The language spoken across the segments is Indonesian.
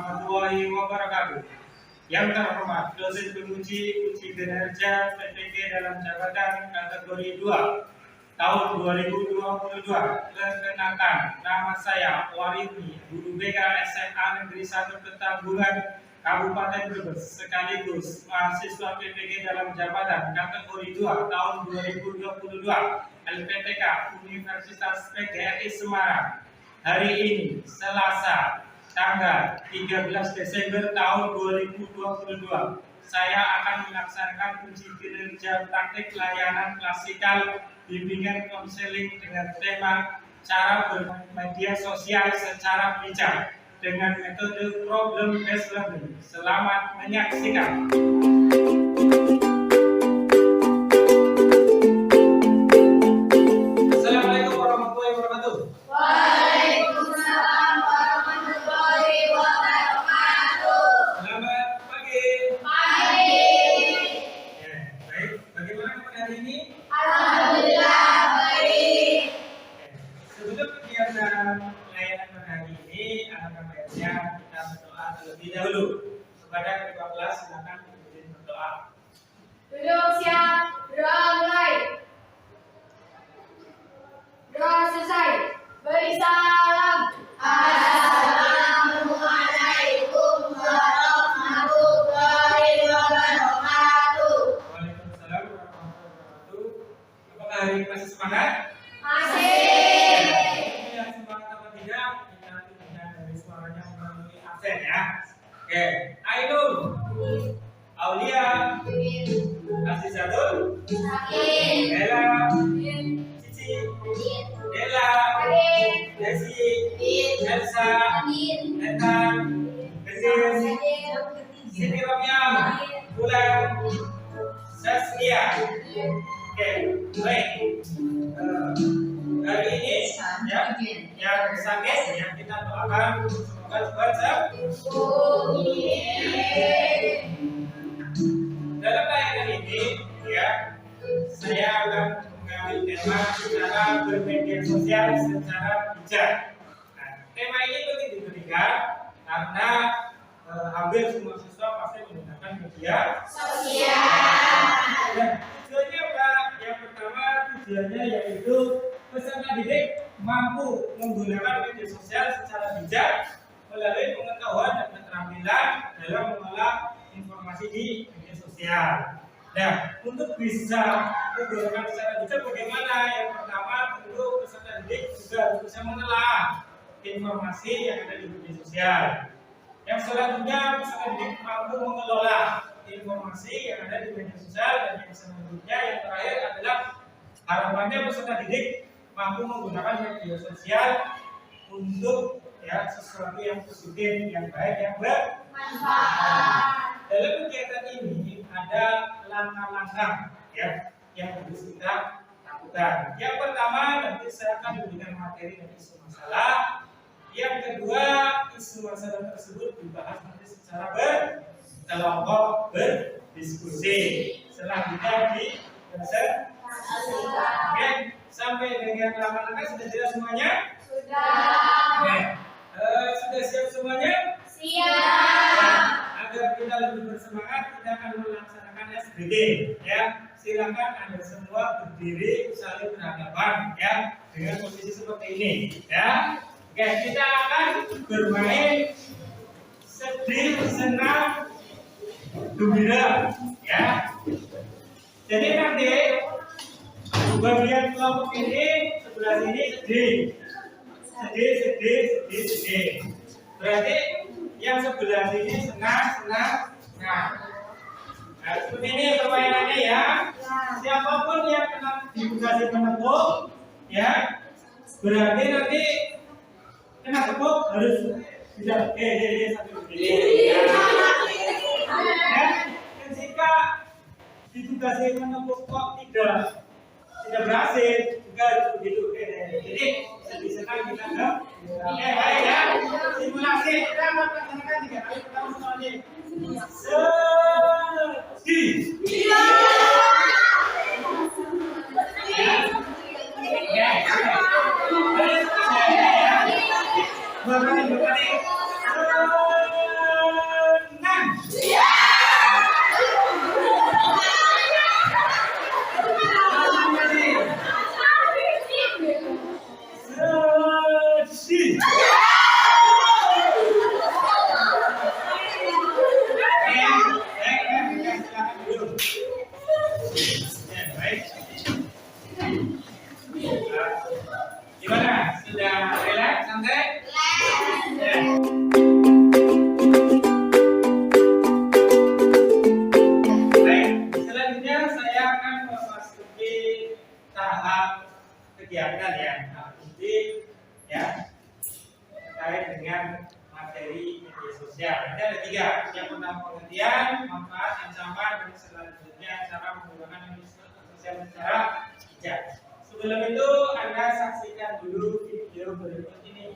warahmatullahi wabarakatuh. Yang terhormat dosen penguji uji kinerja PPG dalam jabatan kategori 2 tahun 2022. Perkenalkan, nama saya Warini, guru BK SMA Negeri 1 Ketanggungan Kabupaten Brebes, sekaligus mahasiswa PPG dalam jabatan kategori 2 tahun 2022 LPTK Universitas PGRI Semarang. Hari ini Selasa tanggal 13 Desember tahun 2022, saya akan melaksanakan uji kinerja praktik layanan klasikal bimbingan konseling dengan tema cara bermedia sosial secara bijak dengan metode problem based learning. Selamat menyaksikan. Assalamualaikum warahmatullahi wabarakatuh. Waalaikumsalam warahmatullahi wabarakatuh. Selamat pagi. Pagi. Ya, baik. Bagaimana kabar hari ini? Alhamdulillah baik. Sebelum kegiatan layanan pada hari ini, alangkah baiknya kita berdoa terlebih dahulu. Kepada kedua kelas, silakan izin berdoa. Duduk siap, doa mulai. Doa selesai. Beri salam. Assalamualaikum warahmatullahi wabarakatuh. Waalaikumsalam warahmatullahi wabarakatuh. Apakah hari ini masih semangat? Masih. Yang semangat apa tidak? Kita tidak dari suaranya melalui absen ya. Oke, Ainun, Aulia, Azizatul, Amin. Bella, Amin. Cici, Dela, Desi, Elsa, Amin. Nathan, Besis, Siti Romiam, Bulan, Saskia. Oke, baik. Hari ini ya, yang sakit ya kita doakan semoga cepat sembuh. Dalam layanan ini ya, saya akan mengambil tema cara bermedia sosial secara bijak. Nah, tema ini penting diberikan karena hampir semua siswa pasti menggunakan media Sosial. dan tujuannya apa? Yang pertama tujuannya yaitu peserta didik mampu menggunakan media sosial secara bijak melalui pengetahuan dan keterampilan dalam mengolah informasi di media sosial. Nah, untuk bisa menggunakan secara bijak bagaimana? Yang pertama tentu peserta didik juga harus bisa menelaah informasi yang ada di media sosial. Yang selanjutnya peserta didik mampu mengelola informasi yang ada di media sosial, dan yang selanjutnya yang terakhir adalah harapannya peserta didik mampu menggunakan media sosial untuk ya sesuatu yang positif, yang baik, yang Manfaat. dalam kegiatan ini ada langkah-langkah ya yang harus kita lakukan. Yang pertama nanti saya akan memberikan materi dan isu masalah. Yang kedua, isu masalah tersebut dibahas nanti secara berkelompok, berdiskusi. Selanjutnya di presentasikan. Oke, sampai dengan langkah-langkah sudah jelas semuanya? Sudah. Oke, sudah siap semuanya? Siap. Agar kita lebih bersemangat, kita akan melaksanakan SBD ya. Silakan Anda semua berdiri saling berhadapan ya dengan posisi seperti ini ya. Oke, kita akan bermain sedih, senang, gembira ya. Jadi nanti bagian kelompok ini sebelah sini sedih. Berarti yang sebelah sini senang. Nah, seperti ini permainannya ya. Siapapun yang kena dikasih penepuk ya, berarti nanti kena tepuk harus bisa satu begini. Dan jika ditugasi menepuk kok tidak berhasil juga harus begitu. Jadi lebih senang kita enggak. Oke, baik ya. Simulasi kita akan melaksanakan 3 kali pertama soalnya. Sedih. Ya. sosial. Ini ada 3. Yang pertama pengertian, manfaat, ancaman, dan selanjutnya cara menggunakan media sosial secara bijak. Sebelum itu Anda saksikan dulu video berikut ini.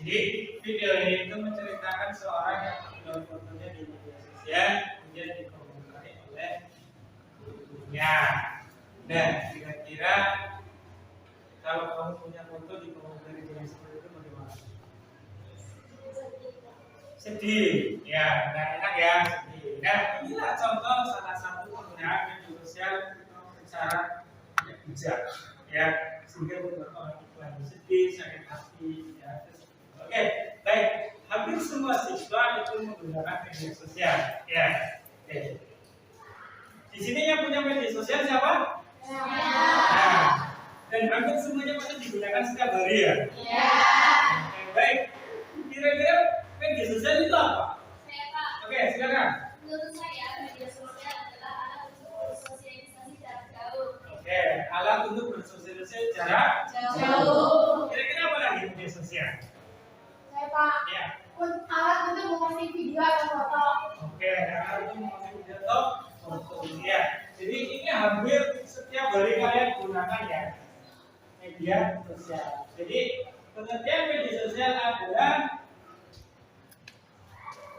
Jadi video ini itu menceritakan seorang yang upload fotonya di media sosial kemudian dikomentari oleh gurunya. Dan kira-kira kalau kamu punya foto dikomentari dengan seperti itu bagaimana? Sedih, ya, nggak enak ya, sedih. Nah, inilah contoh salah satu penggunaan media sosial secara bijak, ya, sehingga beberapa orang itu lagi sedih, sakit hati, ya. Oke, baik. Hampir semua siswa itu menggunakan media sosial, ya. Oke. Di sini yang punya media sosial siapa? Nah, dan hampir semuanya pasti digunakan setiap hari ya. Oke, baik. Kira-kira media sosial itu apa? Oke, silakan. Menurut saya, media sosial adalah alat untuk bersosialisasi jarak jauh. Oke, alat untuk bersosialisasi jarak Jauh. Kira-kira apa lagi media sosial? Saya Pak, Ya. alat untuk mengasih video atau foto. Oke, alat untuk mengasih video atau foto. Ya. Jadi ini hampir setiap hari kalian gunakan ya media sosial. Jadi pengertian media sosial adalah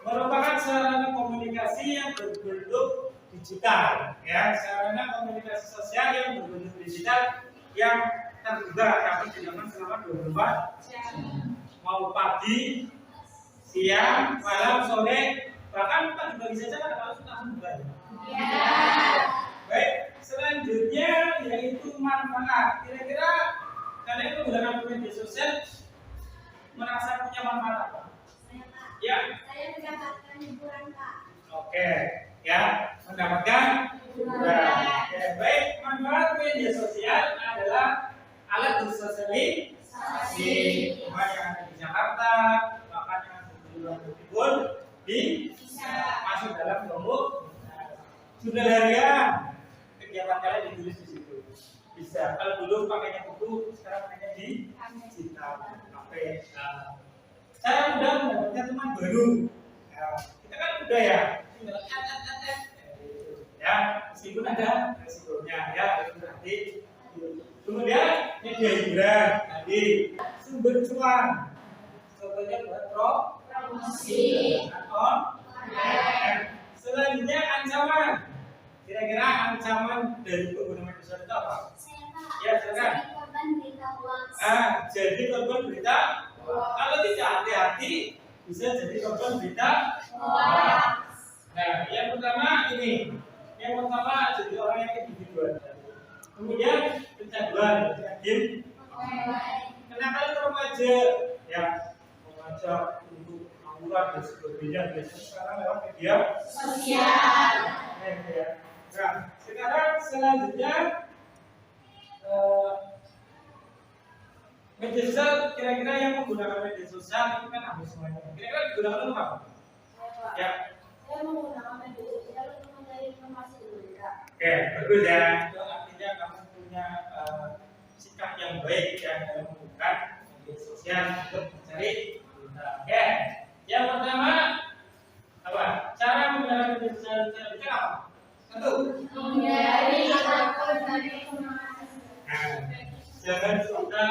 merupakan sarana komunikasi yang berbentuk digital, ya, sarana komunikasi sosial yang berbentuk digital yang terbuka dapat dilakukan selama 24 jam. Mau pagi, siang, malam, sore, bahkan pagi-pagi saja kan kalau sudah buka. Baik, selanjutnya yaitu manfaat. Kira-kira kalian menggunakan media sosial merasa punya manfaat apa? Ya. Saya mendapatkan hiburan Pak. Oke, ya, mendapatkan hiburan. Oke, baik, manfaat media sosial adalah alat bersosialisasi. Cuma yang ada di Jakarta, bahkan yang ada di luar negeri pun bisa masuk dalam kelompok. Sudah harian kegiatan kalian ditulis di situ. Bisa. Kalau dulu pakainya buku, sekarang pakainya di digital. Oke. Cara mudah mendapatkan teman baru. Ya, kita kan mudah ya. Tinggal ya, meskipun ada resikonya ya, itu nanti. Kemudian media hiburan tadi sumber cuan. Contohnya buat promosi online. Selanjutnya ancaman. Kira-kira ancaman dari pengguna media sosial itu apa? Saya Pak. Ya, silakan. Jadi korban berita hoax. Jadi korban berita. Kalau tidak hati-hati bisa jadi korban berita hoax. Nah, yang pertama ini. Yang pertama jadi orang yang individual. Kemudian kecanduan, game. Kenakalan remaja, ya, remaja untuk tawuran dan sebagainya. Biasanya sekarang lewat media Sosial. Ya. Nah, sekarang selanjutnya media sosial, kira-kira yang menggunakan media sosial itu kan hampir semuanya. Kira-kira digunakan untuk apa? Ya. Saya menggunakan media sosial untuk mencari informasi berita. Oke, bagus ya. Itu artinya kamu punya sikap yang baik ya dalam menggunakan media sosial untuk mencari berita. Oke. Yang pertama apa? Cara menggunakan bicara apa? Satu. Menghindari akun dari kemana. Nah, jangan suka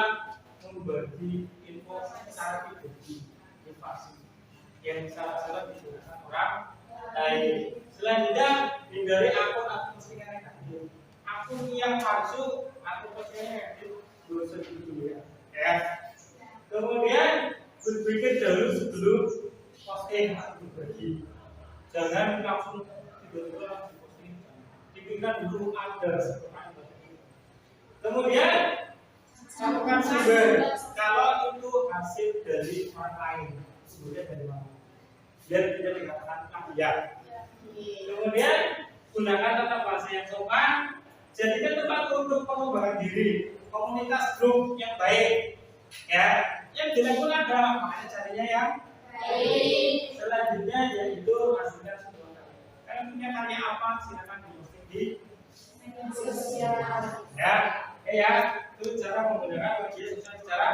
membagi info secara pribadi, privasi yang salah-salah digunakan orang lain. Selanjutnya, hindari akun postingan negatif. Akun yang palsu, akun postingan negatif, dosa dulu ya. Kemudian berpikir dahulu sebelum posting atau berbagi. Jangan langsung tiba-tiba langsung posting. Dipikirkan dulu ada seperti. Kemudian satukan sumber kalau itu hasil dari orang lain, sumbernya dari mana? Biar tidak dikatakan plagiat. Kemudian gunakan tata bahasa yang sopan. Jadikan tempat untuk pengembangan diri, komunitas grup yang baik. Ya, yang dilakukan adalah makanya caranya yang baik. Selanjutnya yaitu hasilkan sebuah karya. Kalian punya karya apa? Silakan diposting di sosial. Ya, itu cara menggunakan media sosial secara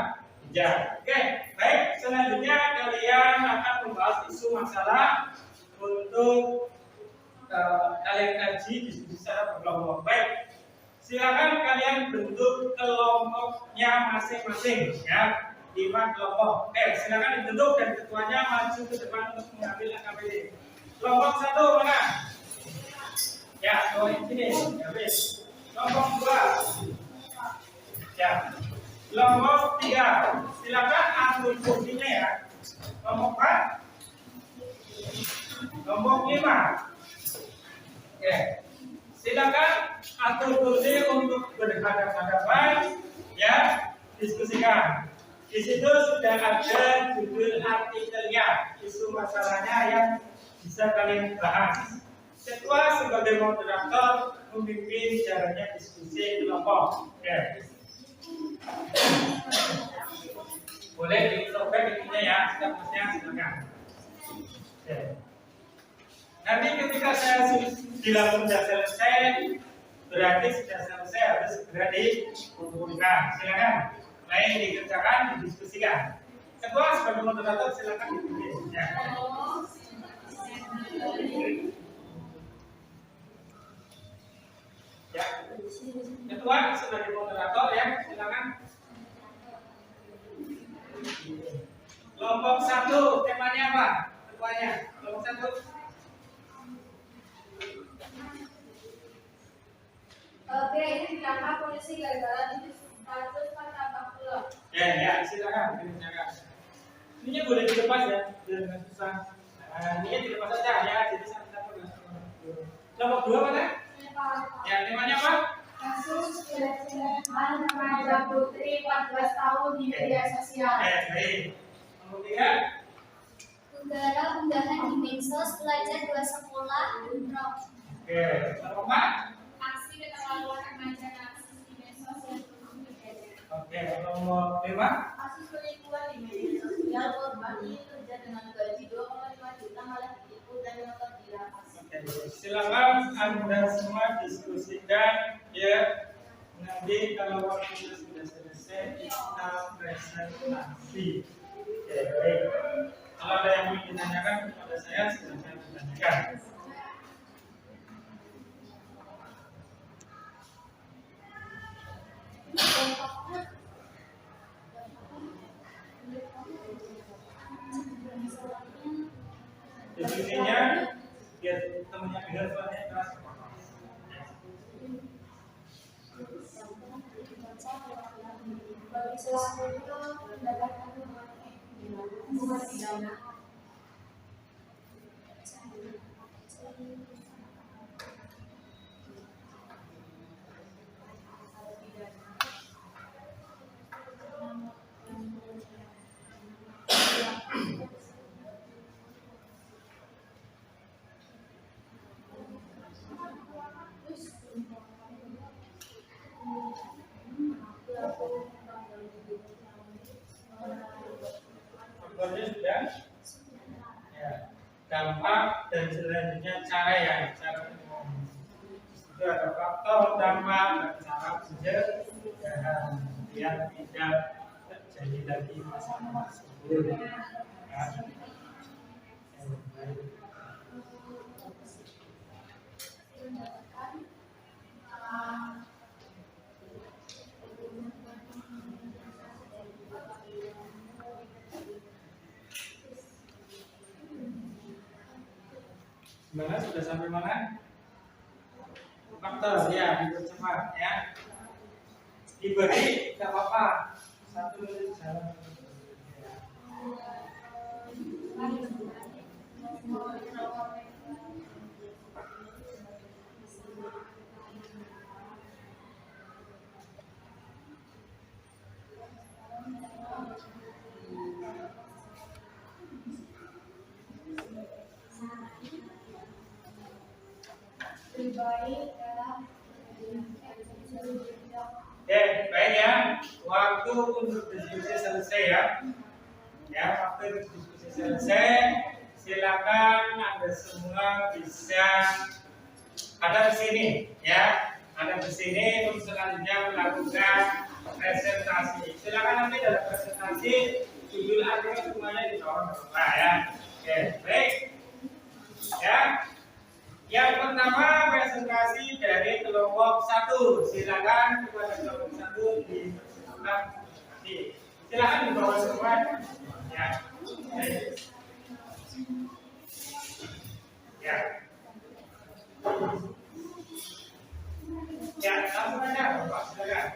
bijak. Oke, baik. Selanjutnya kalian akan membahas isu masalah untuk kalian kaji diskusi secara berkelompok. Baik, silakan kalian bentuk kelompoknya masing-masing ya. 5 kelompok. Oke, silakan dibentuk dan ketuanya maju ke depan untuk mengambil AKBD. Kelompok 1 mana? Ya, bawa sini. Habis. Kelompok 2. Ya. Kelompok 3. Silakan atur fungsinya ya. Kelompok 4. Kelompok 5. Oke. Silakan atur kursi untuk berhadapan-hadapan ya, diskusikan. Di situ sudah ada judul artikelnya, isu masalahnya yang bisa kalian bahas. Ketua sebagai moderator memimpin jalannya diskusi kelompok. Oke. Boleh disobek ininya ya, statusnya silakan. Oke. Nanti ketika saya bilang sudah selesai, berarti sudah selesai, harus segera dikumpulkan. Silakan. Lain dikerjakan, didiskusikan. Ketua sebagai moderator silakan dipimpin. Ya. Ya. Ketua sebagai moderator ya, silakan. Kelompok 1 temanya apa? Ketuanya. Kelompok 1. Oke, ini ditangkap polisi gara-gara itu 140. Ya, silakan. Ininya boleh dilepas ya, biar nggak susah. Nah, ininya dilepas saja ya, jadi satu-satu. Kelompok 2 mana? Ya, temanya apa? Kasus pelecehan remaja putri 14 tahun di media sosial. Baik. Kelompok 3. Udara unggahan di medsos pelajar 2 sekolah bentrok. Oke, kelompok 4. Aksi keterlaluan remaja narsis di medsos yang terus terjadi. Oke, kelompok 5. Kasus penipuan di media sosial, korban ini kerja dengan gaji 2,5 juta malah ditipu dan menonton di lapas. Silakan Anda semua diskusikan ya. Nanti kalau waktu sudah selesai kita presentasi. Oke, baik. Kalau ada yang ingin ditanyakan kepada saya, silakan ditanyakan. Diskusinya biar temannya dengar suaranya keras. Bagi sesuatu mendapatkan hubungan pidana. Faktornya sudah ya, dampak dan selanjutnya cara itu ada faktor, dampak, dan cara pencegahan biar tidak terjadi lagi masalah tersebut ya. Gimana, sudah sampai mana? Faktor ya, dipercepat ya. Dibagi nggak apa-apa. Satu jalan. Oke, baik ya. Waktu untuk diskusi selesai ya. Ya, waktu untuk diskusi selesai. Silakan Anda semua bisa ada di sini ya. Ada di sini untuk selanjutnya melakukan presentasi. Silakan nanti dalam presentasi judul artikel semuanya di bawah ya. Oke, baik. Ya. Yang pertama presentasi dari kelompok 1. Silakan kepada kelompok 1 dipersilakan. Silakan dibawa semua. Ya. Ya. Ya, langsung aja, Bapak. Silakan.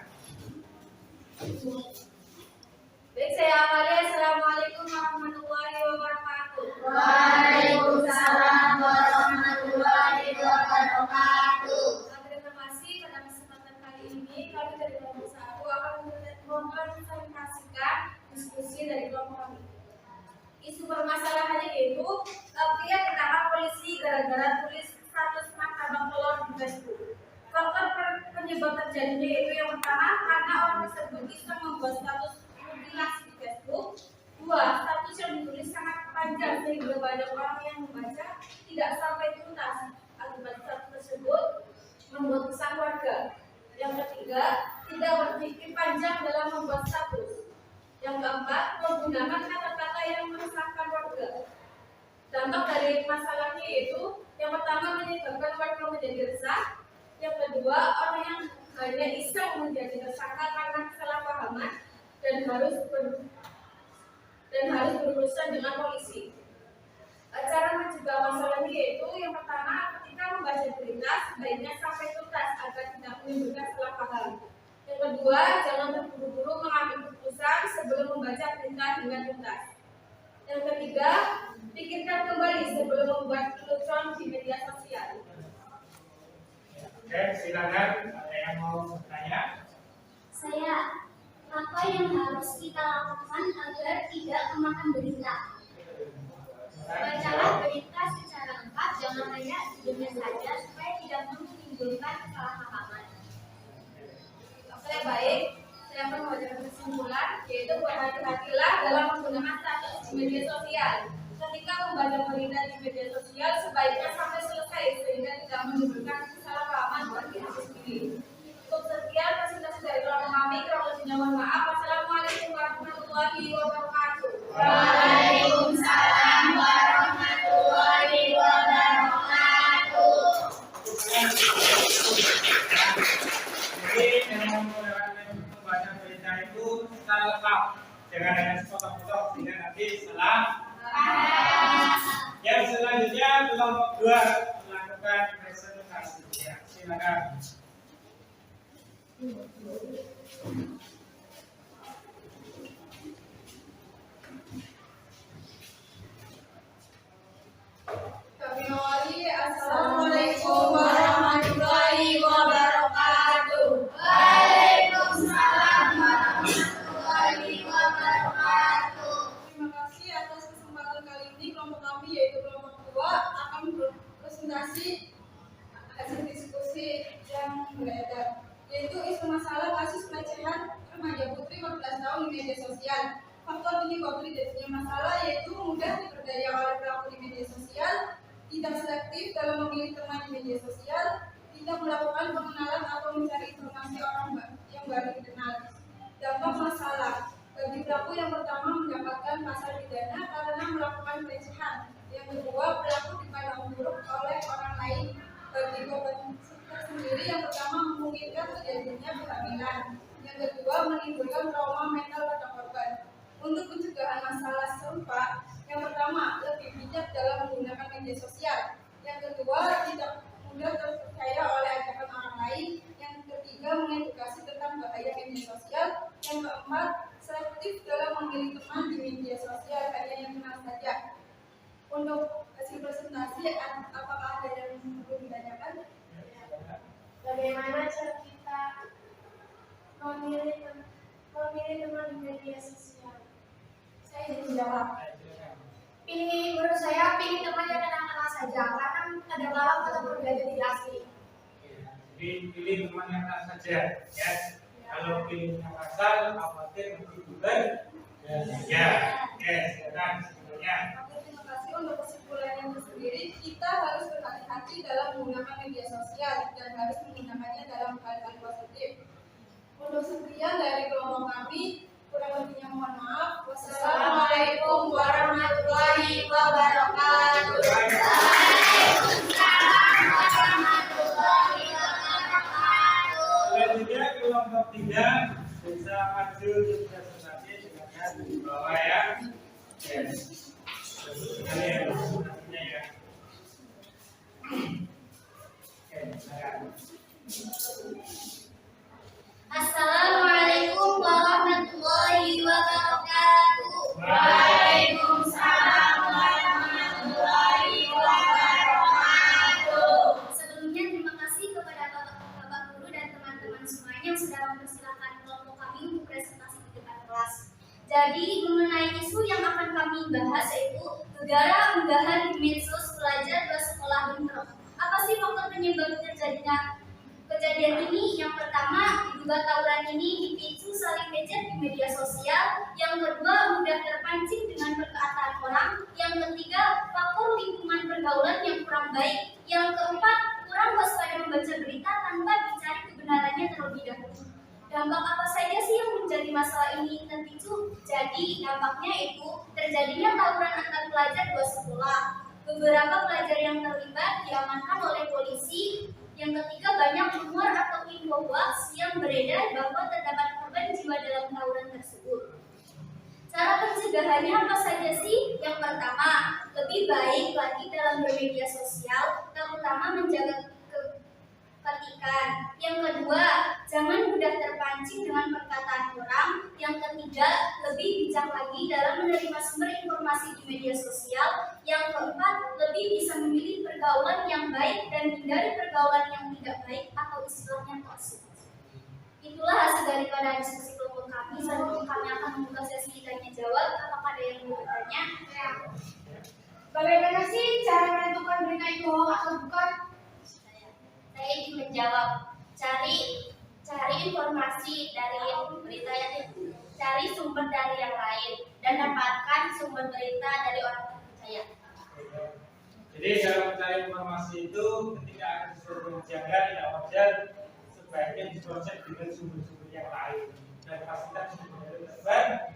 Baik, saya awali. Assalamualaikum warahmatullahi wabarakatuh. Waalaikumsalam warahmatullahi wabarakatuh. Terima kasih pada kesempatan kali ini kami dari kelompok 1 akan mempresentasikan diskusi dari kelompok kami. Isu permasalahannya yaitu pria ditangkap polisi gara-gara tulis status martabak telur di Facebook. Faktor penyebab terjadinya yaitu yang pertama karena orang tersebut iseng membuat status mutilasi di Facebook. 2. Status yang ditulis sangat panjang sehingga banyak orang yang membaca tidak sampai tuntas. Akibat status tersebut membuat kesan warga. Yang ketiga, tidak berpikir panjang dalam membuat status. Yang keempat, menggunakan kata-kata yang meresahkan warga. Dampak dari masalahnya yaitu yang pertama menyebabkan warga menjadi resah. Yang kedua, orang yang hanya iseng menjadi tersangka karena kesalahpahaman dan harus berurusan dengan polisi. Cara mencegah masalah ini yaitu yang pertama, ketika membaca berita sebaiknya sampai tuntas agar tidak menimbulkan salah paham. Yang kedua, jangan terburu-buru mengambil keputusan sebelum membaca berita dengan tuntas. Yang ketiga, pikirkan kembali sebelum membuat lelucon di media sosial. Oke, silakan. Ada yang mau bertanya? Saya, apa yang harus kita lakukan agar tidak kemakan berita? Bacalah berita secara lengkap, jangan hanya didengar saja supaya tidak menimbulkan kesalahpahaman. Oke, baik. Saya akan memberikan kesimpulan, yaitu berhati-hatilah dalam menggunakan status di media sosial. Ketika membaca berita di media sosial, sebaiknya sampai selesai sehingga tidak menimbulkan kesalahpahaman bagi diri sendiri. Untuk sekian presentasi dari kelompok kami, kurang lebihnya mohon maaf. Wassalamualaikum warahmatullahi wabarakatuh. Waalaikumsalam warahmatullahi wabarakatuh. Jadi dengan membaca berita itu secara lengkap, jangan hanya sepotong-potong sehingga nanti salah. Yang selanjutnya kelompok 2 melakukan presentasi. Ya, silakan. Kami awali. Assalamualaikum warahmatullahi wabarakatuh. Waalaikumsalam warahmatullahi wabarakatuh. Terima kasih atas kesempatan kali ini. Kelompok kami yaitu kelompok 2 akan berpresentasi hasil diskusi yang beredar, yaitu isu masalah kasus pelecehan remaja putri 14 tahun di media sosial. Faktor penyebab terjadinya masalah yaitu mudah diperdaya oleh pelaku di media sosial, tidak selektif dalam memilih teman di media sosial, tidak melakukan pengenalan atau mencari informasi orang yang baru dikenal. Dampak masalah bagi pelaku yang pertama mendapatkan pasal pidana karena melakukan pelecehan. Yang kedua, pelaku dipandang buruk oleh orang lain. Bagi korban sendiri, yang pertama memungkinkan terjadinya kehamilan. Yang kedua, menimbulkan trauma mental pada korban. Untuk pencegahan masalah serupa, yang pertama lebih bijak dalam menggunakan media sosial. Yang Bagaimana cara kita memilih teman di media sosial? Saya ingin menjawab. Menurut saya pilih teman yang kenal-kenal saja, karena kadang-kadang kata berbeda tidak asli. Jadi pilih teman yang kenal saja, ya. Kalau pilihnya asal, khawatir nanti bukan. Ya, silakan sebenarnya. Oke, terima kasih. Untuk kesimpulan yang tersendiri, kita harus berhati-hati dalam menggunakan media sosial dan harus menggunakannya dalam hal-hal positif. Untuk sekian dari kelompok kami, kurang lebihnya mohon maaf. Wassalamualaikum warahmatullahi wabarakatuh. Selanjutnya kelompok 3 bisa maju ke presentasi dengan di bawah ya. Ini ya presentasinya ya. Oke, silakan. Assalamualaikum warahmatullahi wabarakatuh. Waalaikumsalam warahmatullahi wabarakatuh. Sebelumnya terima kasih kepada Bapak Guru dan teman-teman semuanya yang sudah mempersilahkan kelompok kami untuk presentasi di depan kelas. Jadi mengenai isu yang akan kami bahas yaitu negara unggahan di medsos pelajar 2 sekolah bentrok. Apa sih faktor penyebab terjadinya kejadian ini? Yang pertama, diduga tawuran ini dipicu saling becet di media sosial. Yang kedua, mudah terpancing dengan perkataan orang. Yang ketiga, faktor lingkungan pergaulan yang kurang baik. Yang keempat, kurang waspada membaca berita tanpa dicari kebenarannya terlebih dahulu. Dampak apa saja sih yang menjadi masalah ini terpicu? Jadi dampaknya itu terjadinya tawuran antar pelajar 2 sekolah. Beberapa pelajar yang terlibat diamankan oleh polisi. Yang ketiga, banyak rumor atau info hoax yang beredar bahwa terdapat korban jiwa dalam tawuran tersebut. Cara pencegahannya apa saja sih? Yang pertama, lebih baik lagi dalam bermedia sosial, terutama menjaga ketikan. Yang kedua, jangan mudah terpancing dengan perkataan orang. Yang ketiga, lebih bijak lagi dalam menerima sumber informasi di media sosial. Yang keempat, lebih bisa memilih pergaulan yang baik dan hindari pergaulan yang tidak baik atau istilahnya toksik. Itulah hasil daripada diskusi kelompok kami. Selanjutnya kami akan membuka sesi tanya jawab. Apakah ada yang mau bertanya? Bagaimana sih cara menentukan berita itu hoax atau bukan? Saya ingin menjawab, cari informasi dari berita yang cari sumber dari yang lain dan dapatkan sumber berita dari orang terpercaya. Jadi dalam mencari informasi itu ketika ada sesuatu yang jaga tidak wajar, sebaiknya diproses dengan sumber-sumber yang lain dan pastikan sumber itu terpercaya.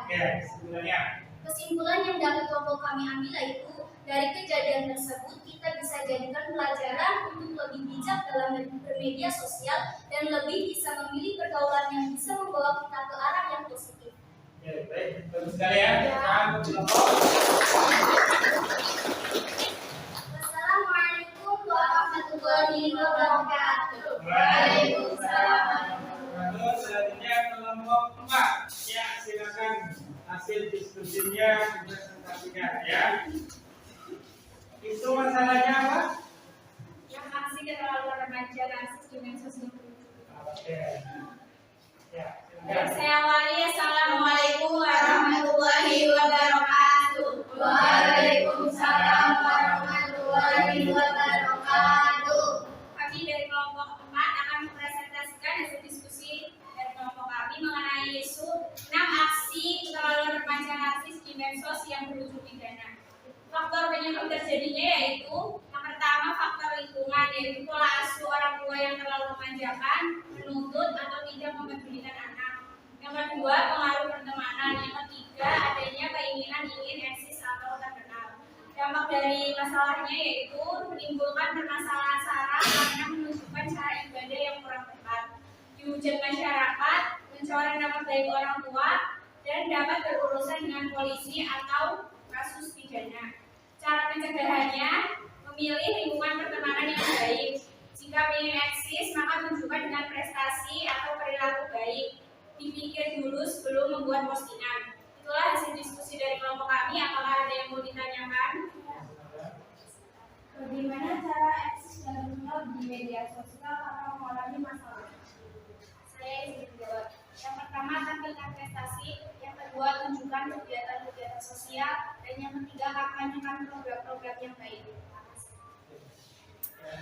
Oke, sebenarnya Kesimpulan yang dapat kelompok kami ambil yaitu dari kejadian tersebut kita bisa jadikan pelajaran untuk lebih bijak dalam bermedia sosial dan lebih bisa memilih pergaulan yang bisa membawa kita ke arah yang positif. Oke, baik, bagus sekali ya. Wassalamualaikum warahmatullahi wabarakatuh. Waalaikumsalam. Selanjutnya kelompok 4. Ya, silakan hasil diskusinya presentasinya ya. Itu masalahnya apa? Yang aksi keterlaluan remaja narsis di medsos itu. Oke. Ya, Baik, silakan. saya awali. Assalamualaikum warahmatullahi wabarakatuh. Waalaikumsalam warahmatullahi wabarakatuh. Kami dari kelompok 4 akan mempresentasikan hasil diskusi dari kelompok kami mengenai isu 6 aksi keterlaluan remaja narsis di medsos yang berujung pidana. Faktor penyebab terjadinya yaitu yang pertama faktor lingkungan, yaitu pola asuh orang tua yang terlalu memanjakan, menuntut atau tidak memedulikan anak. Yang kedua pengaruh pertemanan. Yang ketiga adanya keinginan ingin eksis atau terkenal. Dampak dari masalahnya yaitu menimbulkan permasalahan sara karena menunjukkan cara ibadah yang kurang tepat, dihujat masyarakat, mencoreng nama baik orang tua, dan dapat berurusan dengan polisi atau kasus pidana. Cara pencegahannya, memilih lingkungan pertemanan yang baik. Jika ingin eksis, maka tunjukkan dengan prestasi atau perilaku baik. Dipikir dulu sebelum membuat postingan. Itulah hasil diskusi dari kelompok kami. Apakah ada yang mau ditanyakan? Bagaimana cara eksis dan mengenal di media sosial atau mengalami masalah? Saya izin menjawab. Yang pertama, tampilkan prestasi. Yang kedua, tunjukkan kegiatan-kegiatan sosial. Dan yang ketiga, kampanyekan program-program yang baik.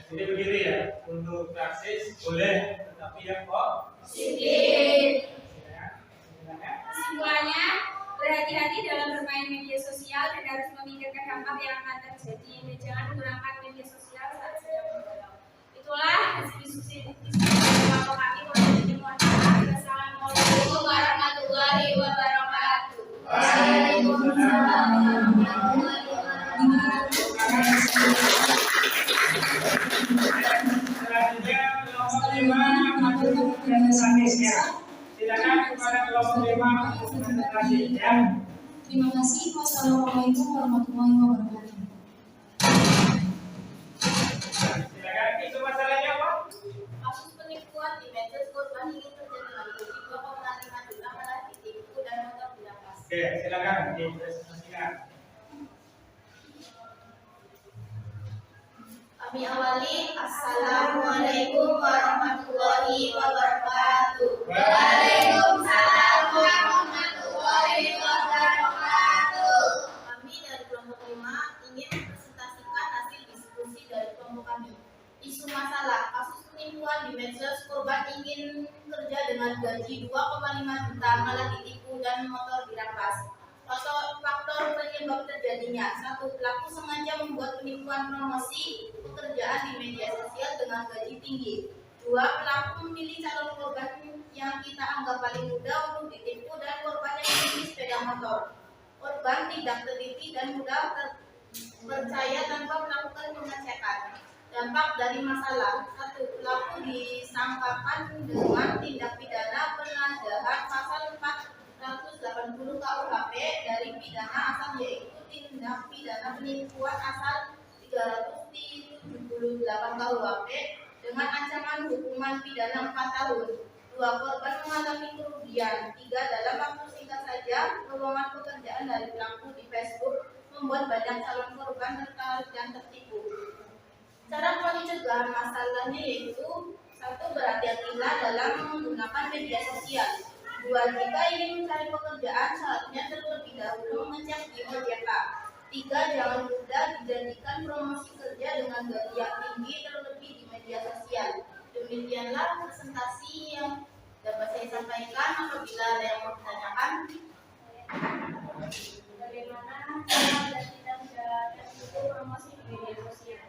Jadi begini ya, untuk praksis boleh, tetapi yang Positif. silakan. Kesimpulannya, berhati-hati dalam bermain media sosial dan harus memikirkan dampak yang akan terjadi. Dan jangan menggunakan media sosial saat sedang bergaul. Itulah diskusi kelompok kami. Wassalamualaikum warahmatullahi wabarakatuh. Waalaikumsalam warahmatullahi wabarakatuh. Selanjutnya kelompok 5 untuk presentasinya. Silakan kepada kelompok 5 untuk presentasinya. Terima kasih. Wassalamualaikum warahmatullahi wabarakatuh. Silakan, itu masalahnya apa? Kasus penipuan di medsos korban ingin terjadi lagi 2,5 juta malah ditipu dan motor dirampas. Oke, silakan dipresentasikan. Kami awali. Assalamualaikum warahmatullahi wabarakatuh. Waalaikumsalam warahmatullahi wabarakatuh. Kami dari kelompok 5 ingin mempresentasikan hasil diskusi dari kelompok kami. Isu masalah kasus penipuan di medsos, korban ingin kerja dengan gaji 2,5 juta malah ditipu dan motor dirampas. Faktor penyebab terjadinya: 1. Pelaku sengaja membuat penipuan promosi pekerjaan di media sosial dengan gaji tinggi. 2. Pelaku memilih calon korban yang kita anggap paling mudah untuk ditipu dan korban yang memilih sepeda motor. Korban tidak teliti dan mudah percaya tanpa melakukan pengecekan. Dampak dari masalah: 1. Pelaku disangkakan dengan tindak pidana penadahan pasal 480 KUHP dari pidana asal, yaitu tindak pidana penipuan asal 378 KUHP dengan ancaman hukuman pidana 4 tahun. 2. Korban mengalami kerugian. 3. Dalam waktu singkat saja, lowongan pekerjaan dari pelaku di Facebook membuat banyak calon korban tertarik dan tertipu. Cara mencegah masalahnya yaitu: 1. Berhati-hatilah dalam menggunakan media sosial. 2. Jika ingin mencari pekerjaan, seharusnya terlebih dahulu mengecek di OJK. 3. Jangan mudah dijadikan promosi kerja dengan gaji yang tinggi, terlebih di media sosial. Demikianlah presentasi yang dapat saya sampaikan. Apabila ada yang mau ditanyakan, Bagaimana cara dan tidak menjalankan itu promosi di media sosial?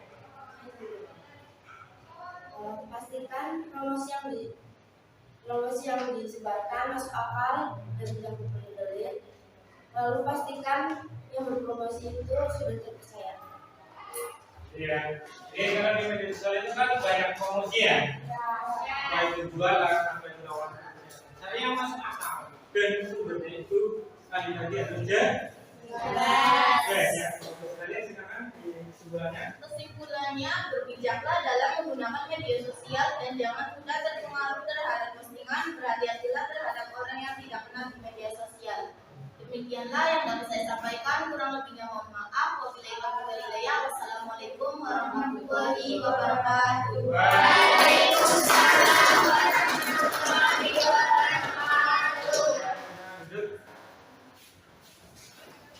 Pastikan promosi yang disebarkan masuk akal dan tidak berbelit. Lalu pastikan yang berpromosi itu sudah terpercaya. Iya. Jadi karena di media sosial itu kan banyak promosi ya. Baik itu jualan sampai menawan. Cari yang masuk akal dan sumbernya itu tadi kerja. Oke, ya. Kalian silakan di kesimpulannya. kesimpulannya, berbijaklah dalam menggunakan media sosial dan jangan mudah terpengaruh terhadap postingan. Berhati-hatilah terhadap orang yang tidak kenal di media sosial. Demikianlah yang dapat saya sampaikan. Kurang lebihnya mohon maaf. Wabillahi taufiq wal hidayah. Wassalamualaikum warahmatullahi wabarakatuh. Waalaikumsalam warahmatullahi wabarakatuh.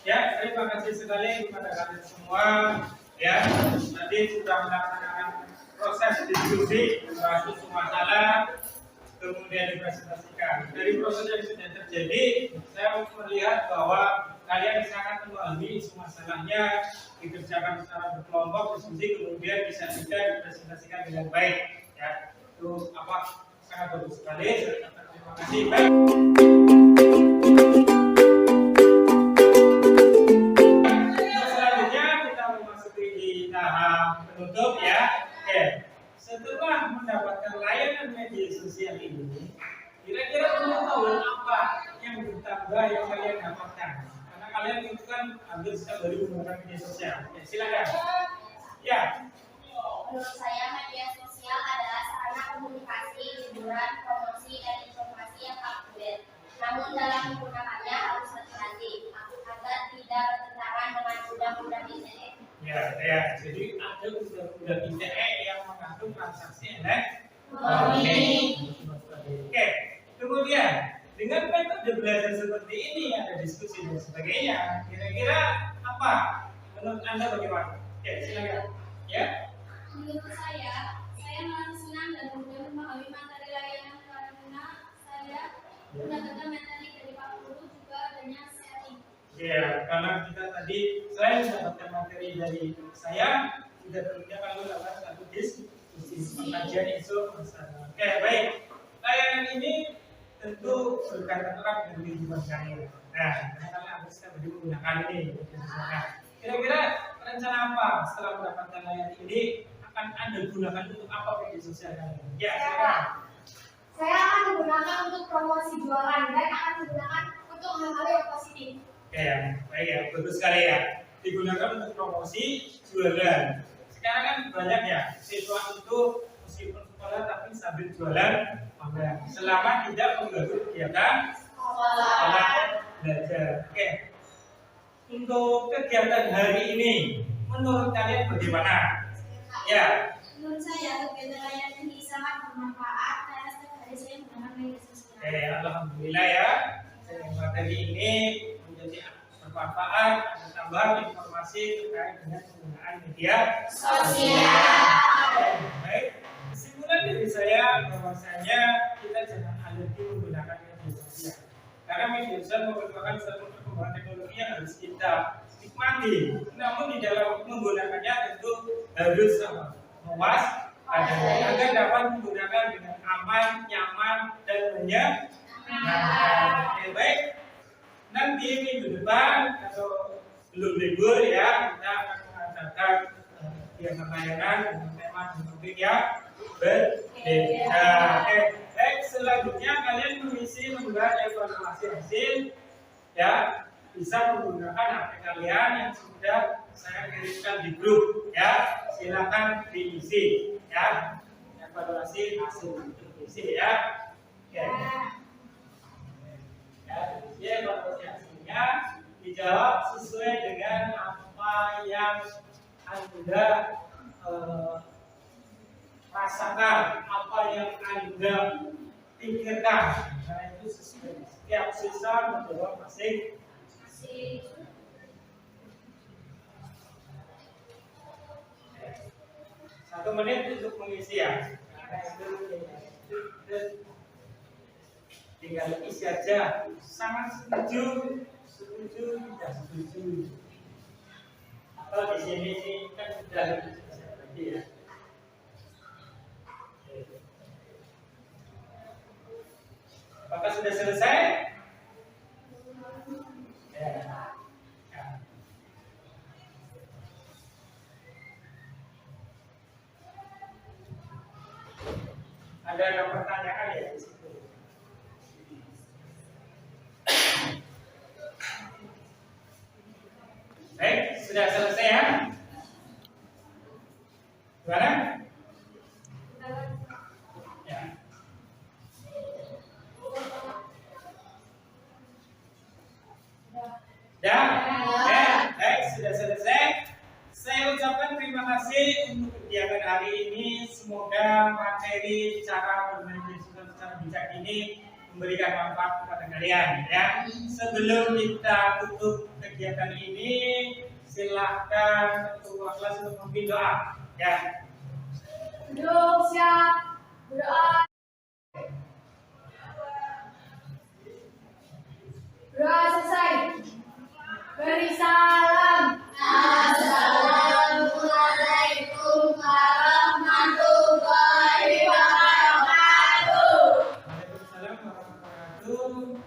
Ya, terima kasih sekali kepada kalian semua. Ya, tadi sudah melaksanakan proses diskusi, membahas isu masalah, kemudian dipresentasikan. Dari proses yang sudah terjadi, saya melihat bahwa kalian sangat memahami isu masalahnya, dikerjakan secara berkelompok, diskusi, kemudian bisa juga dipresentasikan dengan baik. Ya, itu sangat bagus sekali. Terima kasih. Baik. Penutup ya. Oke. Setelah mendapatkan layanan media sosial ini, kira-kira pengetahuan apa yang bertambah yang kalian dapatkan? Karena kalian itu kan hampir setiap hari menggunakan media sosial. Ya, silakan. Ya. Menurut saya, media sosial adalah sarana komunikasi, hiburan, promosi, dan informasi yang akurat. Namun dalam menggunakannya harus hati-hati agar tidak bertentangan dengan undang-undang ITE. Ya. Jadi ada undang-undang ITE yang mengatur transaksi elektronik. Oke, kemudian dengan metode belajar seperti ini ada diskusi dan sebagainya. Kira-kira apa menurut Anda bagaimana? Oke, silakan. Ya. Menurut saya merasa senang dan mudah memahami materi layanan karena saya mendapatkan materi dari Pak Guru juga adanya sharing. Ya, karena kita tadi selain mendapatkan materi dari saya, juga tentunya kalau dapat satu diskusi pengajian isu masalah. Oke, baik. Layanan ini tentu berkaitan erat dengan kehidupan sehari-hari. Nah, karena harus kita menggunakan ini. Kira-kira rencana apa setelah mendapatkan layanan ini akan Anda gunakan untuk apa media sosial kalian? Ya, silakan. Saya akan menggunakan untuk promosi jualan dan akan menggunakan untuk hal-hal yang positif. Oke, ya, baik ya, bagus sekali ya. Digunakan untuk promosi jualan. Sekarang kan banyak ya siswa itu meskipun sekolah tapi sambil jualan online. Selama tidak mengganggu kegiatan sekolah belajar. Oke. Untuk kegiatan hari ini, menurut kalian bagaimana? Ya. Menurut saya kegiatan layanan ini sangat bermanfaat karena setiap hari saya menggunakan media sosial. Oke, alhamdulillah ya. Materi ini menjadi bermanfaat, ada tambahan informasi terkait dengan penggunaan media sosial. Baik, kesimpulan dari saya bahwasanya kita jangan alergi menggunakan media sosial. Karena media sosial merupakan satu perkembangan teknologi yang harus kita nikmati. Namun di dalam menggunakannya tentu harus mewaspadai agar dapat menggunakan dengan aman, nyaman, dan menyenangkan. Oke, baik. Nanti minggu depan atau belum libur ya, kita akan mengadakan kegiatan layanan dengan tema dan topik yang berbeda. Oke, baik. Selanjutnya kalian mengisi membuat evaluasi hasil ya, bisa menggunakan HP kalian yang sudah saya kirimkan di grup ya. Silakan diisi ya, evaluasi hasil diisi ya. Oke. Ya, evaluasi hasilnya dijawab sesuai dengan apa yang Anda rasakan, apa yang Anda pikirkan. Karena itu sesuai. Setiap siswa menjawab masing-masing. Satu menit untuk mengisi ya. Tinggal isi aja. Sangat setuju, tidak setuju. Atau di sini sih kan sudah lagi ya. Apakah sudah selesai? Ya. Ya. Ada pertanyaan ya di situ? Baik, sudah selesai ya? Gimana? Ya. Ya? Ya, baik, sudah selesai. Saya ucapkan terima kasih untuk kegiatan hari ini. Semoga materi cara bermain secara bijak ini memberikan manfaat kepada kalian ya. Sebelum kita tutup kegiatan ini, silahkan ketua kelas untuk memimpin doa ya. Duduk siap berdoa. Doa selesai. Beri salam. Assalamualaikum warahmatullahi wabarakatuh. Waalaikumsalam warahmatullahi wabarakatuh.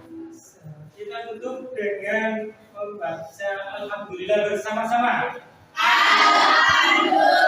Kita tutup dengan membaca alhamdulillah bersama-sama. Alhamdulillah.